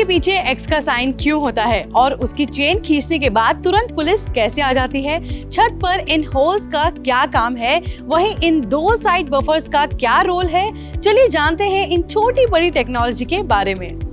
पीछे एक्स का साइन क्यों होता है और उसकी चेन खींचने के बाद तुरंत पुलिस कैसे आ जाती है, छत पर इन होल्स का क्या काम है, वहीं इन दो साइड बफर्स का क्या रोल है, चलिए जानते हैं इन छोटी बड़ी टेक्नोलॉजी के बारे में।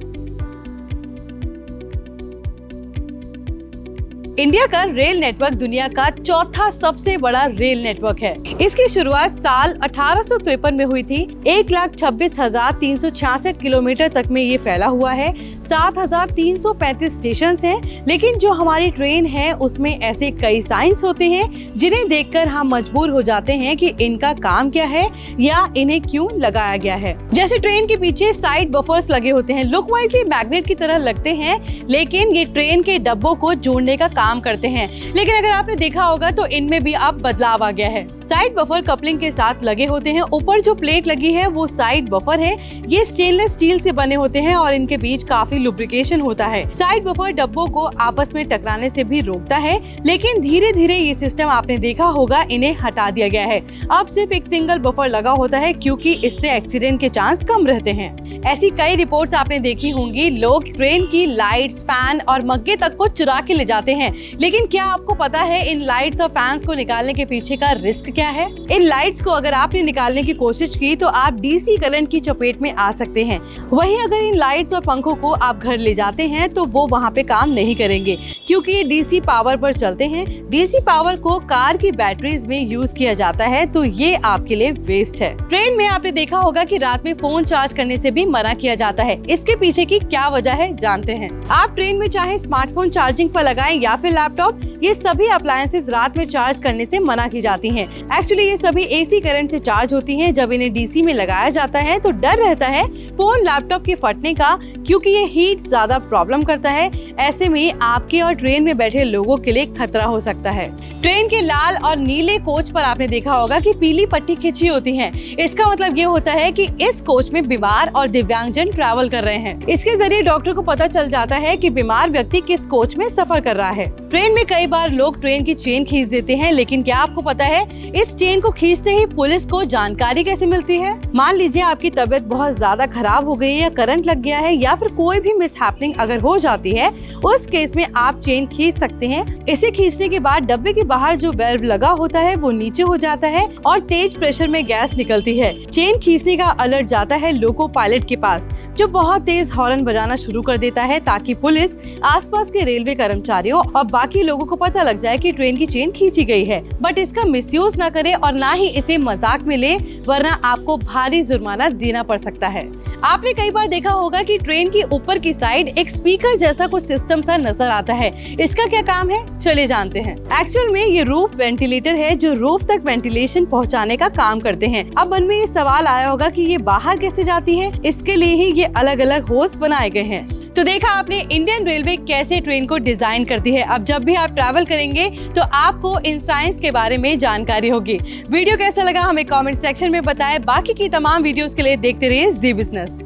इंडिया का रेल नेटवर्क दुनिया का चौथा सबसे बड़ा रेल नेटवर्क है। इसकी शुरुआत साल 1853 में हुई थी। 1,26,366 किलोमीटर तक में ये फैला हुआ है। 7,335 स्टेशन हैं, लेकिन जो हमारी ट्रेन है उसमें ऐसे कई साइंस होते हैं जिन्हें देखकर हम मजबूर हो जाते हैं कि इनका काम क्या है या इन्हें क्यों लगाया गया है। जैसे ट्रेन के पीछे साइड बफर्स लगे होते हैं, लुक वाइज ये मैग्नेट की तरह लगते हैं, लेकिन ये ट्रेन के डब्बों को जोड़ने का काम करते हैं। लेकिन अगर आपने देखा होगा तो इनमें भी अब बदलाव आ गया है। साइड बफर कपलिंग के साथ लगे होते हैं। ऊपर जो प्लेट लगी है वो साइड बफर है। ये स्टेनलेस स्टील से बने होते हैं और इनके बीच काफी लुब्रिकेशन होता है। साइड बफर डब्बों को आपस में टकराने से भी रोकता है, लेकिन धीरे धीरे ये सिस्टम आपने देखा होगा इन्हें हटा दिया गया है। अब सिर्फ एक सिंगल बफर लगा होता है क्योंकि इससे एक्सीडेंट के चांस कम रहते हैं। ऐसी कई रिपोर्ट्स आपने देखी होंगी, लोग ट्रेन की लाइट्स, फैन और मग्गे तक को चुरा के ले जाते हैं। लेकिन क्या आपको पता है इन लाइट्स और फैंस को निकालने के पीछे का रिस्क क्या है? इन लाइट्स को अगर आपने निकालने की कोशिश की तो आप डीसी करंट की चपेट में आ सकते हैं। वहीं अगर इन लाइट्स और पंखों को आप घर ले जाते हैं तो वो वहाँ पे काम नहीं करेंगे क्योंकि ये डीसी पावर पर चलते हैं। डीसी पावर को कार की बैटरीज में यूज किया जाता है, तो ये आपके लिए वेस्ट है। ट्रेन में आपने देखा होगा कि रात में फोन चार्ज करने से भी मना किया जाता है। इसके पीछे की क्या वजह है जानते हैं। आप ट्रेन में चाहे स्मार्टफोन चार्जिंग पर लगाएं या फिर लैपटॉप, ये सभी अप्लायंसेस रात में चार्ज करने से मना की जाती हैं। एक्चुअली ये सभी एसी करंट से चार्ज होती हैं। जब इन्हें डीसी में लगाया जाता है तो डर रहता है फोन लैपटॉप के फटने का, क्योंकि ये हीट ज्यादा प्रॉब्लम करता है। ऐसे में आपके और ट्रेन में बैठे लोगों के लिए खतरा हो सकता है। ट्रेन के लाल और नीले कोच पर आपने देखा होगा कि पीली पट्टी खिंची होती है। इसका मतलब ये होता है कि इस कोच में बीमार और दिव्यांगजन ट्रैवल कर रहे हैं। इसके जरिए डॉक्टर को पता चल जाता है कि बीमार व्यक्ति किस कोच में सफर कर रहा है। ट्रेन में कई बार लोग ट्रेन की चेन खींच देते हैं, लेकिन क्या आपको पता है इस चेन को खींचते ही पुलिस को जानकारी कैसे मिलती है? मान लीजिए आपकी तबीयत बहुत ज्यादा खराब हो गई है या करंट लग गया है या फिर कोई भी मिसहैपनिंग अगर हो जाती है, उस केस में आप चेन खींच सकते हैं। इसे खींचने के बाद डब्बे के बाहर जो वेल्व लगा होता है वो नीचे हो जाता है और तेज प्रेशर में गैस निकलती है। चेन खींचने का अलर्ट जाता है लोको पायलट के पास, जो बहुत तेज हॉर्न बजाना शुरू कर देता है ताकि पुलिस, आसपास के रेलवे कर्मचारियों और बाकी लोगों को पता लग जाए कि ट्रेन की चेन खींची गई है। बट इसका मिसयूज ना करे और ना ही इसे मजाक में ले, वरना आपको भारी जुर्माना देना पड़ सकता है। आपने कई बार देखा होगा कि ट्रेन की ऊपर की साइड एक स्पीकर जैसा कुछ सिस्टम सा नजर आता है। इसका क्या काम है, चलिए जानते हैं। एक्चुअल में ये रूफ वेंटिलेटर है जो रूफ तक वेंटिलेशन पहुंचाने का काम करते हैं। अब मन में ये सवाल आया होगा कि ये बाहर कैसे जाती है? इसके लिए ही ये अलग अलग होल्स बनाए गए हैं। तो देखा आपने इंडियन रेलवे कैसे ट्रेन को डिजाइन करती है। अब जब भी आप ट्रैवल करेंगे तो आपको इन साइंस के बारे में जानकारी होगी। वीडियो कैसा लगा हमें कमेंट सेक्शन में बताएं। बाकी की तमाम वीडियोस के लिए देखते रहिए जी बिजनेस।